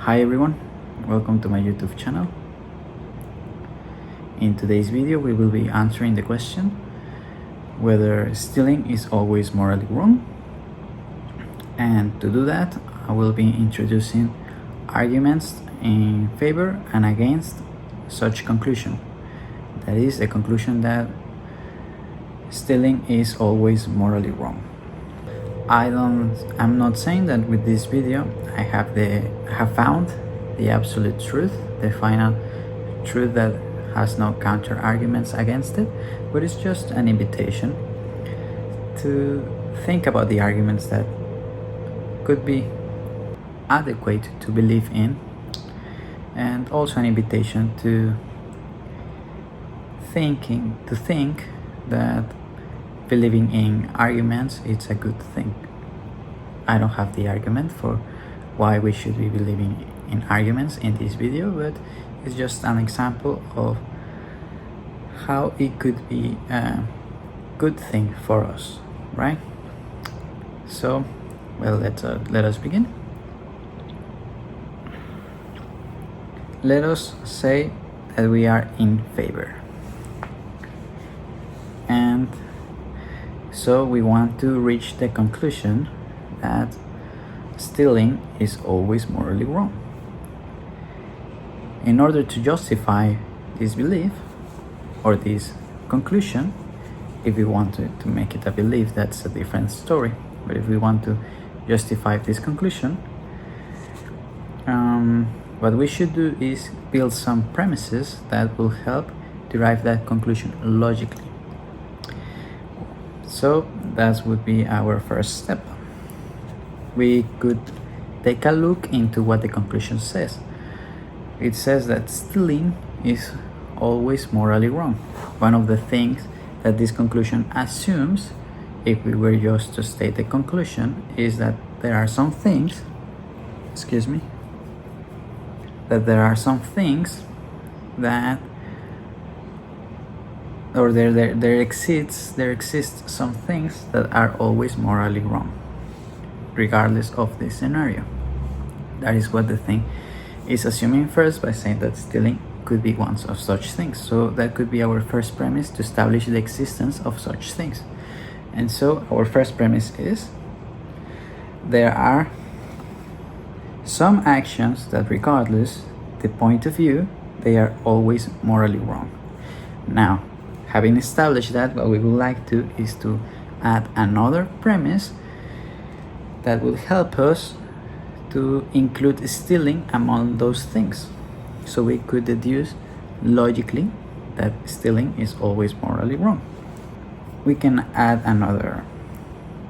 Hi everyone, welcome to my YouTube channel. In today's video we will be answering the question whether stealing is always morally wrong, and to do that I will be introducing arguments in favor and against such conclusion. That is the conclusion that stealing is always morally wrong. I'm not saying that with this video I have found the absolute truth, the final truth that has no counter arguments against it, but it's just an invitation to think about the arguments that could be adequate to believe in, and also an invitation to think that believing in arguments it's a good thing. I don't have the argument for why we should be believing in arguments in this video, but it's just an example of how it could be a good thing for us, right? So, well, let us begin. Let us say that we are in favor, and so we want to reach the conclusion that stealing is always morally wrong. In order to justify this belief or this conclusion, if we want to make it a belief, that's a different story. But if we want to justify this conclusion, what we should do is build some premises that will help derive that conclusion logically. So that would be our first step. We could take a look into what the conclusion says. It says that stealing is always morally wrong. One of the things that this conclusion assumes, if we were just to state the conclusion, is that there are some things, that or there exists some things that are always morally wrong, regardless of the scenario. That is what the thing is assuming first, by saying that stealing could be one of such things. So that could be our first premise, to establish the existence of such things. And so our first premise is there are some actions that, regardless the point of view, they are always morally wrong. Now, having established that, what we would like to is to add another premise that will help us to include stealing among those things. So we could deduce logically that stealing is always morally wrong. We can add another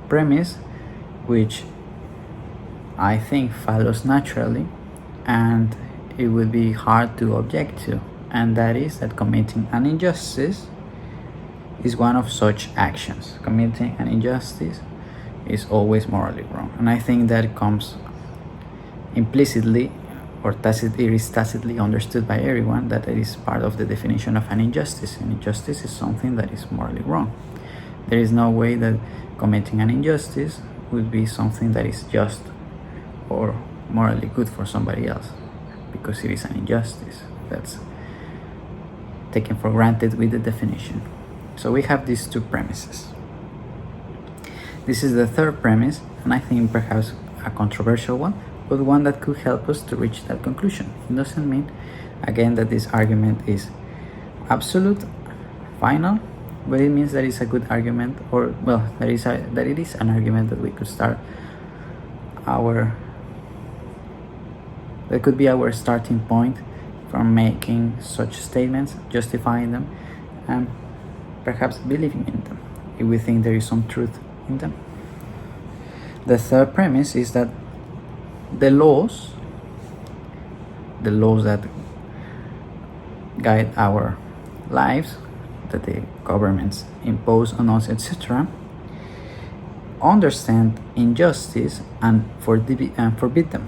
premise which I think follows naturally and it would be hard to object to, and that is that committing an injustice is one of such actions. Committing an injustice is always morally wrong, and I think that comes implicitly or tacitly understood by everyone, that it is part of the definition of an injustice. An injustice is something that is morally wrong. There is no way that committing an injustice would be something that is just or morally good for somebody else, because it is an injustice. That's taken for granted with the definition. So we have these two premises. This is the third premise, and I think perhaps a controversial one, but one that could help us to reach that conclusion. It doesn't mean, again, that this argument is absolute, final, but it means that it's a good argument, or well, that it is an argument that we could start that could be our starting point from making such statements, justifying them, and perhaps believing in them if we think there is some truth in them. The third premise is that the laws that guide our lives, that the governments impose on us, etc., understand injustice and forbid them.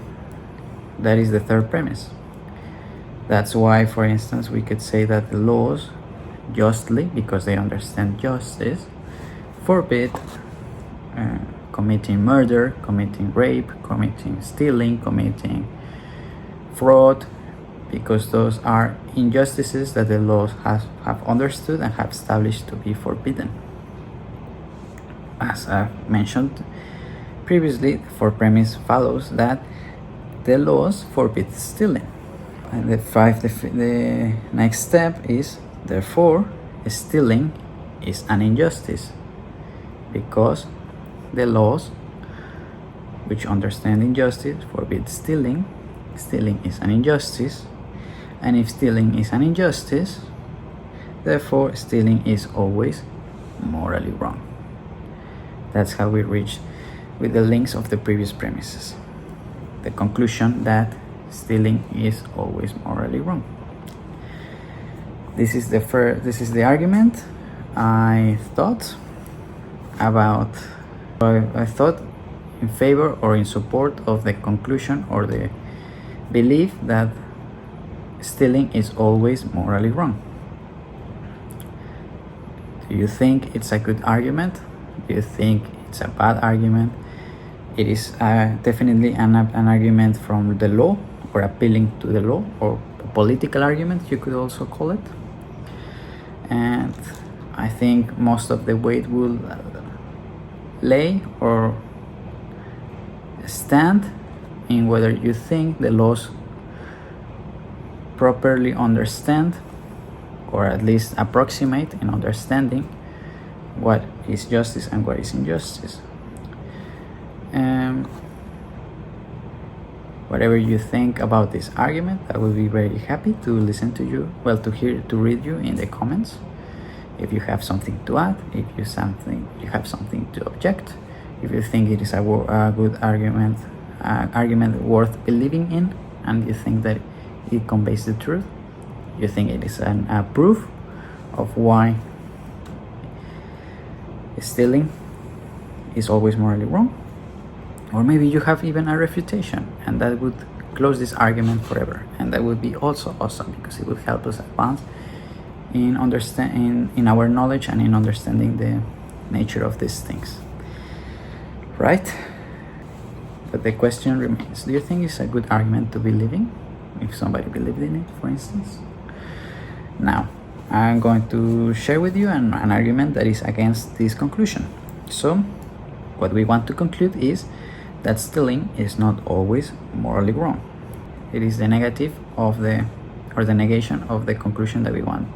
That is the third premise. That's why, for instance, we could say that the laws justly, because they understand justice, forbid committing murder, committing rape, committing stealing, committing fraud, because those are injustices that the laws have understood and have established to be forbidden. As I've mentioned previously, the fourth premise follows that the laws forbid stealing. And the next step is, therefore, stealing is an injustice, because the laws which understand injustice forbid stealing. Stealing is an injustice, and if stealing is an injustice, therefore stealing is always morally wrong. That's how we reach, with the links of the previous premises, the conclusion that stealing is always morally wrong. This is the argument I thought in favor or in support of the conclusion or the belief that stealing is always morally wrong. Do you think it's a good argument? Do you think it's a bad argument? It is definitely an argument from the law, or appealing to the law, or a political argument, you could also call it. And I think most of the weight will lay or stand in whether you think the laws properly understand, or at least approximate in understanding, what is justice and what is injustice. Whatever you think about this argument, I will be very happy to listen to you, to read you in the comments. If you have something to add, if you have something to object, if you think it is a good argument worth believing in, and you think that it conveys the truth, you think it is a proof of why stealing is always morally wrong, or maybe you have even a refutation, and that would close this argument forever, and that would be also awesome, because it would help us advance in our knowledge and in understanding the nature of these things, right? But the question remains, do you think it's a good argument to believe in, if somebody believed in it, for instance? Now, I'm going to share with you an argument that is against this conclusion. So, what we want to conclude is that stealing is not always morally wrong. It is the negative of the negation of the conclusion that we want,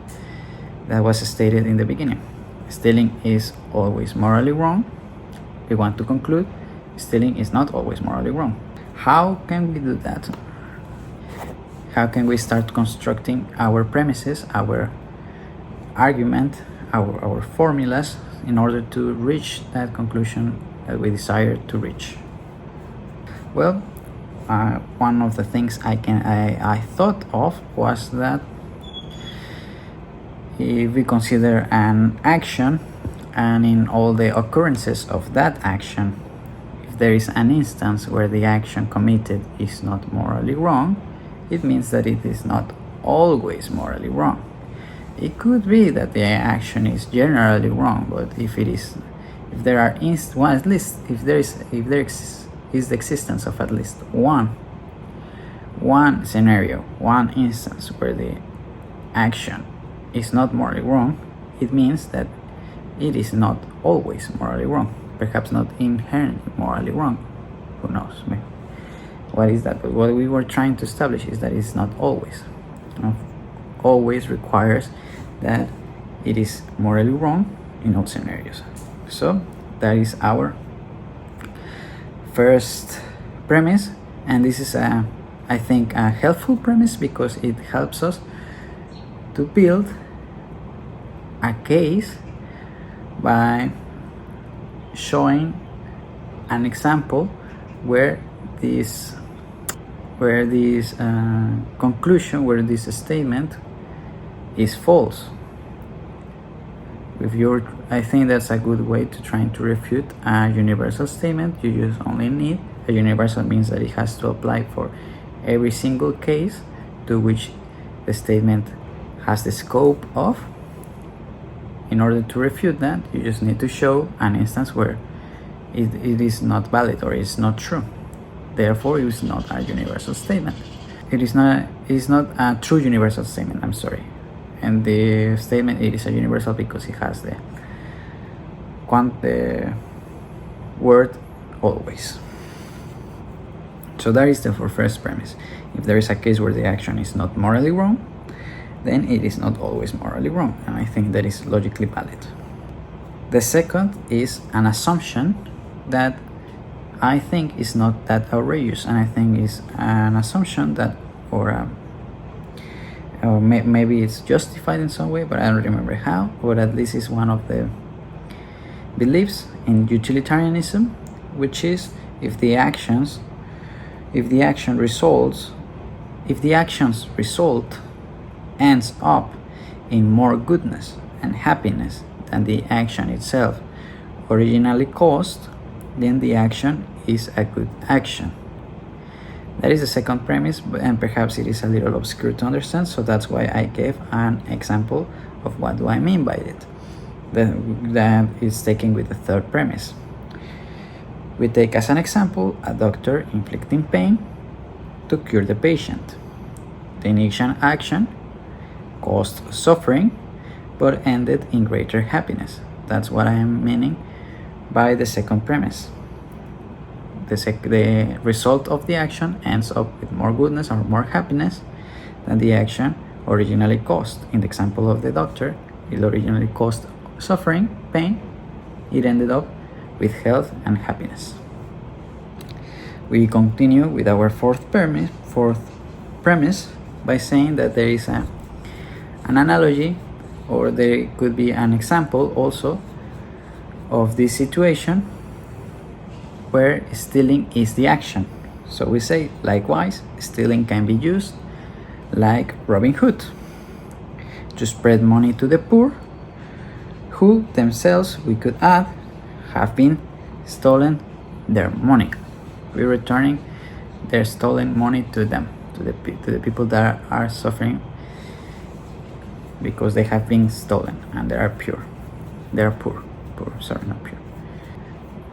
that was stated in the beginning. Stealing is always morally wrong. We want to conclude stealing is not always morally wrong. How can we do that? How can we start constructing our premises, our argument, our formulas, in order to reach that conclusion that we desire to reach? Well, one of the things I thought of was that if we consider an action, and in all the occurrences of that action, if there is an instance where the action committed is not morally wrong, it means that it is not always morally wrong. It could be that the action is generally wrong, but if there is the existence of at least one scenario, one instance where the action is not morally wrong, it means that it is not always morally wrong, perhaps not inherently morally wrong. Who knows? What is that? But what we were trying to establish is that it's not always. Always requires that it is morally wrong in all scenarios. So that is our first premise, and this is I think a helpful premise, because it helps us to build a case by showing an example where this conclusion, where this statement is false. I think that's a good way to try to refute a universal statement. You just only need a universal, means that it has to apply for every single case to which the statement has the scope of. In order to refute that, you just need to show an instance where it is not valid or is not true. Therefore, it is not a universal statement. it is not a true universal statement, I'm sorry. And the statement, it is a universal because it has the word always. So that is the first premise. If there is a case where the action is not morally wrong, then it is not always morally wrong, and I think that is logically valid. The second is an assumption that I think is not that outrageous, and I think is an assumption that, or maybe it's justified in some way, but I don't remember how, but at least it's one of the beliefs in utilitarianism, which is if the actions result ends up in more goodness and happiness than the action itself originally caused, then the action is a good action. That is the second premise, and perhaps it is a little obscure to understand, so that's why I gave an example of what do I mean by it. That is taken with the third premise. We take as an example a doctor inflicting pain to cure the patient. The initial action caused suffering but ended in greater happiness. That's what I am meaning by the second premise. The result of the action ends up with more goodness or more happiness than the action originally caused. In the example of the doctor, it originally caused suffering, pain. It ended up with health and happiness. We continue with our fourth premise by saying that there is an analogy, or there could be an example also of this situation where stealing is the action. So we say, likewise, stealing can be used like Robin Hood to spread money to the poor, who themselves, we could add, have been stolen their money. We're returning their stolen money to them, to the people that are suffering because they have been stolen and they are poor. Sorry, not pure.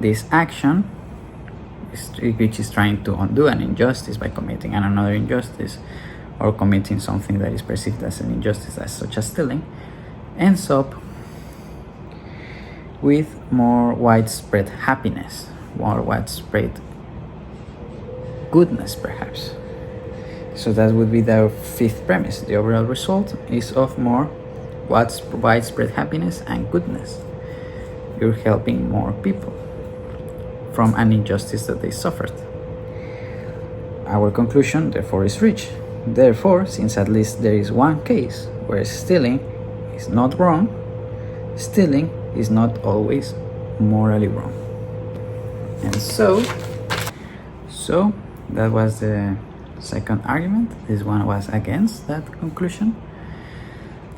This action, which is trying to undo an injustice by committing another injustice, or committing something that is perceived as an injustice, such as stealing, ends up with more widespread happiness, more widespread goodness, perhaps. So that would be the fifth premise. The overall result is of more widespread happiness and goodness. You're helping more people from an injustice that they suffered. Our conclusion, therefore, is reached. Therefore, since at least there is one case where stealing is not wrong, stealing is not always morally wrong. And so that was the second argument. This one was against that conclusion.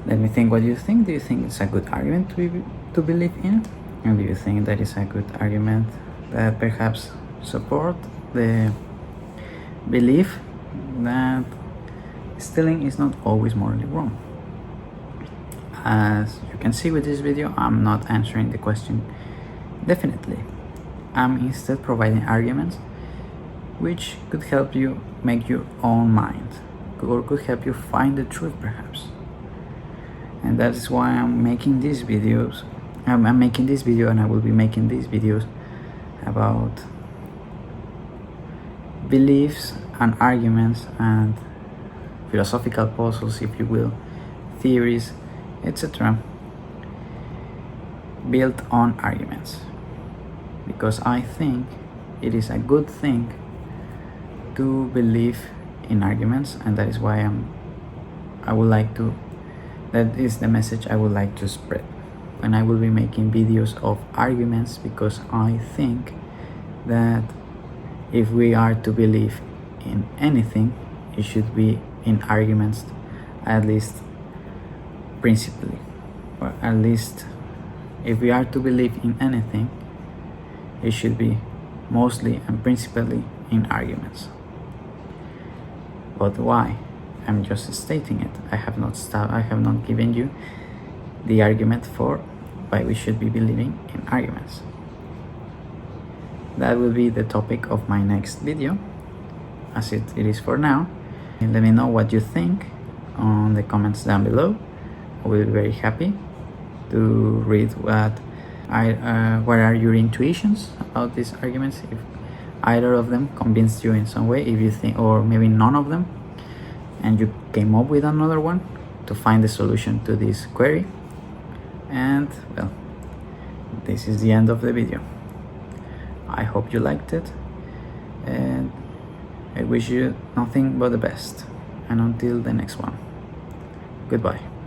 Let me think what you think. Do you think it's a good argument to believe in? And do you think that is a good argument that perhaps support the belief that stealing is not always morally wrong? As you can see with this video, I'm not answering the question definitely. I'm instead providing arguments which could help you make your own mind, or could help you find the truth, perhaps. And that is why I'm making these videos. I'm making this video, and I will be making these videos about beliefs and arguments and philosophical puzzles, if you will, theories, etc., built on arguments, because I think it is a good thing to believe in arguments, and that is why that is the message I would like to spread. And I will be making videos of arguments, because I think that if we are to believe in anything, it should be in arguments, at least principally, or at least if we are to believe in anything, it should be mostly and principally in arguments. But why? I'm just stating it. I have not given you the argument for why we should be believing in arguments. That will be the topic of my next video, as it is for now. Let me know what you think on the comments down below. I will be very happy to read what are your intuitions about these arguments, if either of them convinced you in some way, if you think, or maybe none of them, and you came up with another one to find the solution to this query. And well, this is the end of the video. I hope you liked it, and I wish you nothing but the best. And until the next one, goodbye.